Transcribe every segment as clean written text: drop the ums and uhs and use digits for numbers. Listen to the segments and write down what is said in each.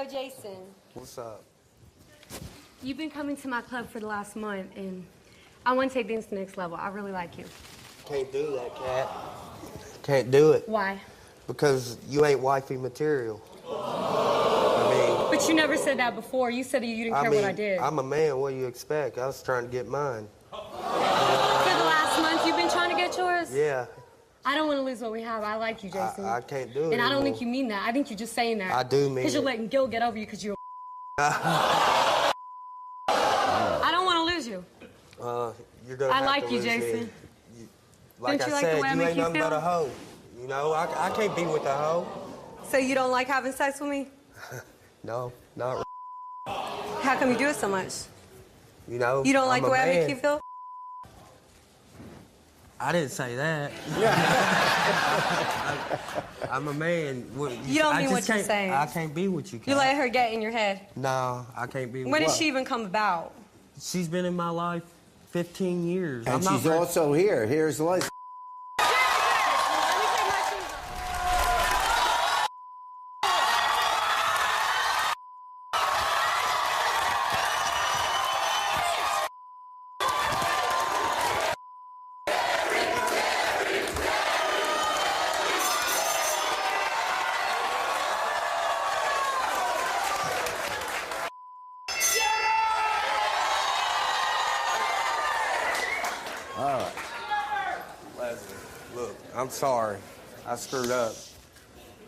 So, Jason. What's up? You've been coming to my club for the last month, and I want to take things to the next level. I really like you. Can't do that, Cat. Can't do it. Why? Because you ain't wifey material. But you never said that before. You said that you didn't care what I did. I'm a man. What do you expect? I was trying to get mine. For the last month, you've been trying to get yours? Yeah. I don't want to lose what we have. I like you, Jason. I can't do it And I don't anymore. think you mean that. I think you're just saying that. I do mean it. Because you're letting Gil get over you because you're I don't want to lose you. You're gonna I have like to you, lose me. Jason. Like Don't I you like the said, way I you make ain't you nothing feel? but a hoe. You know, I can't be with a hoe. So you don't like having sex with me? No, not How come you do it so much? You know, You don't like I'm the way a I make man. you feel? I didn't say that. I'm a man. You don't mean what you're saying. I can't be with you, Kat. You let her get in your head. No, I can't be with When you. did she even come about? She's been in my life 15 years. And she's also here. Here's the light. I'm sorry. I screwed up.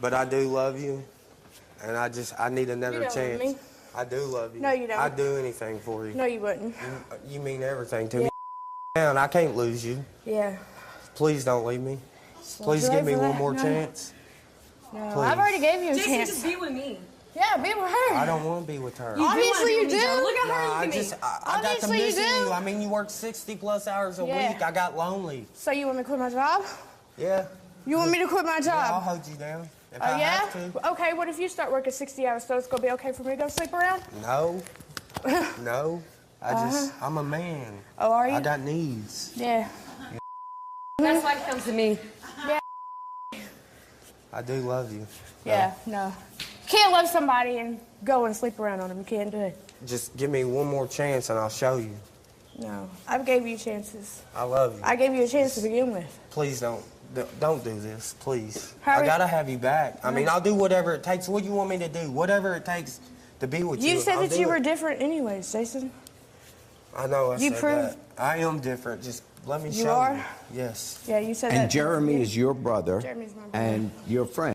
But I do love you. And I need another You don't chance. love me. I do love you. No, you don't. I'd do anything for you. No, you wouldn't. You mean everything to me. And I can't lose you. Yeah. Please don't leave me. Please give me one more chance. No, Please. I've already gave you a Jason, chance. just be with me. Yeah, be with her. I don't want to be with her. Obviously you do. Look at her. I Look at me. got to Obviously you missing do. you. I mean, you work 60+ hours a Yeah. week. I got lonely. So you want me to quit my job? Yeah. You want me to quit my Yeah, I'll job? hold you down if Oh, I yeah? have to. Okay, what if you start working 60 hours, so it's going to be okay for me to go sleep around? No. No. I'm a man. Oh, are you? I got needs. Yeah. That's why it comes to me. Yeah. I do love you. Yeah, no. Can't love somebody and go and sleep around on them. You can't do it. Just give me one more chance and I'll show you. No. I've gave you chances. I love you. I gave you a chance to begin with. Please don't do this, please. Hurry. I gotta have you back. I mean, I'll do whatever it takes. What do you want me to do? Whatever it takes to be with you. You said I'll that do you it. were different anyways, Jason. I know I You said proved- that. I am different. Just let me You show are? you. Yes. Yeah, you said that. And Jeremy is your brother Jeremy's my brother. and your friend.